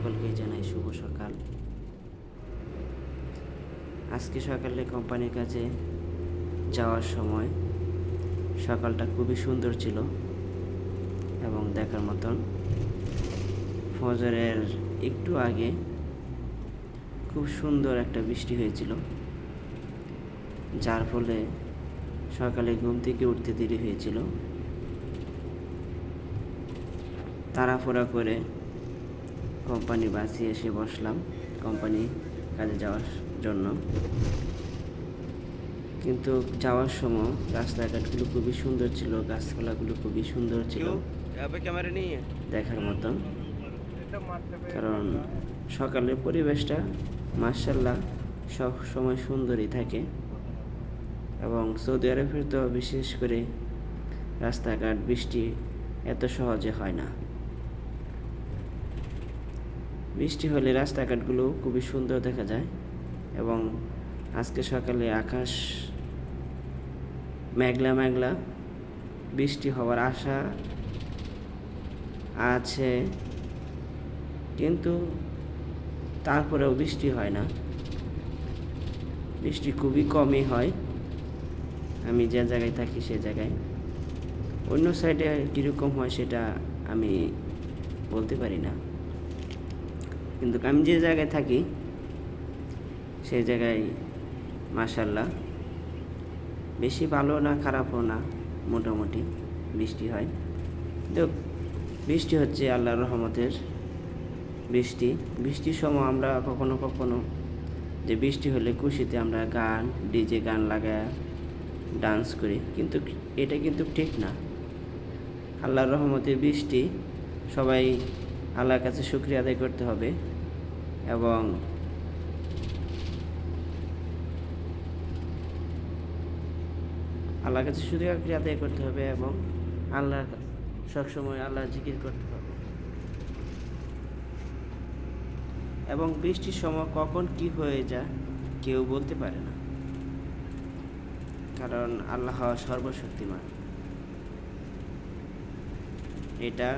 সকলকে জানাই শুভ সকাল। আজকে সকালে কোম্পানির কাছে যাওয়ার সময় সকালটা খুবই সুন্দর ছিল এবং দেখার মতন। ফজরের একটু আগে খুব সুন্দর একটা বৃষ্টি হয়েছিল, যার ফলে সকালে ঘুম থেকে উঠতে দেরি হয়েছিল। তাড়াহুড়া করে কোম্পানি বাসে এসে বসলাম কোম্পানি কাজে যাওয়ার জন্য। কিন্তু যাওয়ার সময় রাস্তাঘাটগুলো খুবই সুন্দর ছিল, গাছপালাগুলো খুবই সুন্দর ছিল দেখার মতন। কারণ সকালের পরিবেশটা মাশাআল্লাহ সব সময় সুন্দরই থাকে এবং সৌদি আরবের তো বিশেষ করে রাস্তাঘাট বৃষ্টি এত সহজে হয় না। বৃষ্টি হলে রাস্তাঘাটগুলো খুবই সুন্দর দেখা যায় এবং আজকে সকালে আকাশ মেঘলা মেঘলা, বৃষ্টি হওয়ার আশা আছে, কিন্তু তারপরেও বৃষ্টি হয় না। বৃষ্টি খুবই কমই হয় আমি যে জায়গায় থাকি সে জায়গায়। অন্য সাইডে কীরকম হয় সেটা আমি বলতে পারি না, কিন্তু আমি যে জায়গায় থাকি সেই জায়গায় মাশাআল্লাহ বেশি ভালো না খারাপও না, মোটামুটি বৃষ্টি হয়। তো বৃষ্টি হচ্ছে আল্লাহর রহমতের বৃষ্টির সময় আমরা কখনো কখনো যে বৃষ্টি হলে খুশিতে আমরা ডিজে গান লাগায় ডান্স করি, কিন্তু এটা কিন্তু ঠিক না। আল্লাহর রহমতের বৃষ্টি, সবাই আল্লাহর কাছে শুকরিয়া আদায় করতে হবে এবং আল্লাহর কাছে শুকরিয়া আদায় করতে হবে এবং আল্লাহ সবসময় আল্লাহ জিকির করতে হবে। এবং বৃষ্টির সময় কখন কি হয়ে যায় কেউ বলতে পারে না, কারণ আল্লাহ সর্বশক্তিমান। এটা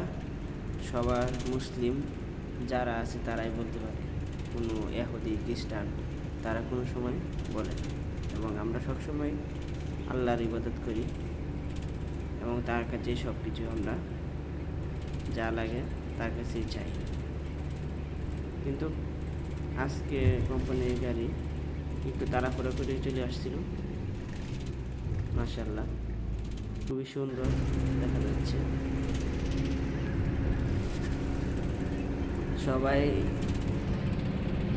সবার মুসলিম যারা আছে তারাই বলতে পারে, কোনো ইহুদি খ্রিস্টান তারা কোনো সময় বলে না। এবং আমরা সবসময় আল্লাহর ইবাদত করি এবং তার কাছে সব কিছু আমরা যা লাগে তার কাছেই চাই। কিন্তু আজকে কোম্পানির গাড়ি একটু তাড়াহুড়ো করে চলে আসছিল, মাশাআল্লাহ খুবই সুন্দর দেখা যাচ্ছে। সবাই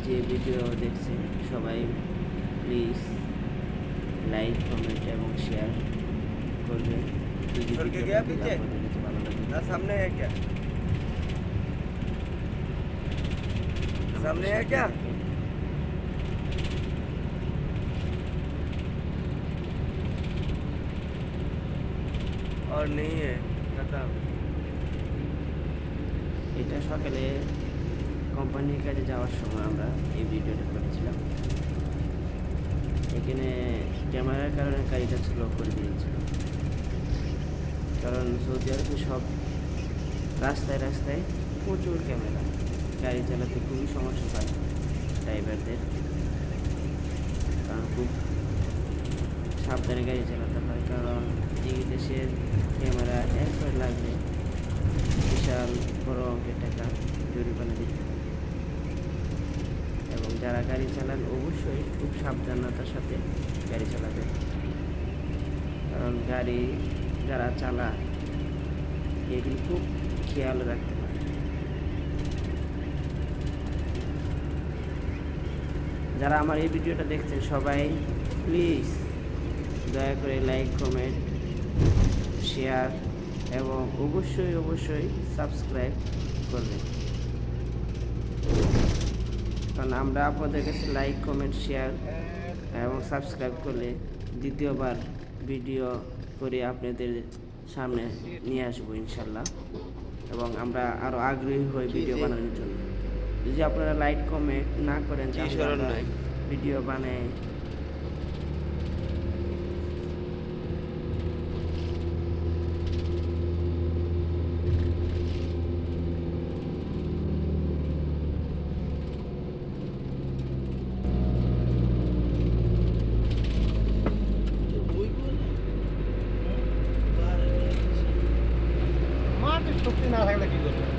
যে ভিডিও দেখছে সবাই প্লিজ লাইক, কমেন্ট এবং শেয়ার করবেন। सामने है क्या? और नहीं है खत्म। এটা সকালে কোম্পানির কাজে যাওয়ার সময় আমরা এই ভিডিওটা করেছিলাম। এখানে ক্যামেরার কারণে গাড়িটা স্লো করে দিয়েছিল, কারণ সৌদি আরবে সব রাস্তায় রাস্তায় প্রচুর ক্যামেরা, গাড়ি চালাতে খুবই সমস্যা হয় ড্রাইভারদের, কারণ খুব সাবধানে গাড়ি চালাতে হয়। কারণ এই দেশের ক্যামেরা একবার লাগলে বিশাল বড় অঙ্কের টাকা জরিমানা দিতে হয় এবং যারা গাড়ি চালান অবশ্যই খুব সাবধানতার সাথে গাড়ি চালাবে, কারণ গাড়ি যারা চালায় এগুলি খুব খেয়াল রাখতে হয়। যারা আমার এই ভিডিওটা দেখছেন সবাই প্লিজ দয়া করে লাইক, কমেন্ট, শেয়ার এবং অবশ্যই সাবস্ক্রাইব করবেন, কারণ আমরা আপনাদের কাছে লাইক, কমেন্ট, শেয়ার এবং সাবস্ক্রাইব করলে দ্বিতীয়বার ভিডিও করে আপনাদের সামনে নিয়ে আসবো ইনশাল্লাহ, এবং আমরা আরও আগ্রহী হই ভিডিও বানানোর জন্য। যদি আপনারা লাইক, কমেন্ট না করেন তাহলে ভিডিও বানায় মাটির শক্তি না থাকলে কি করবে?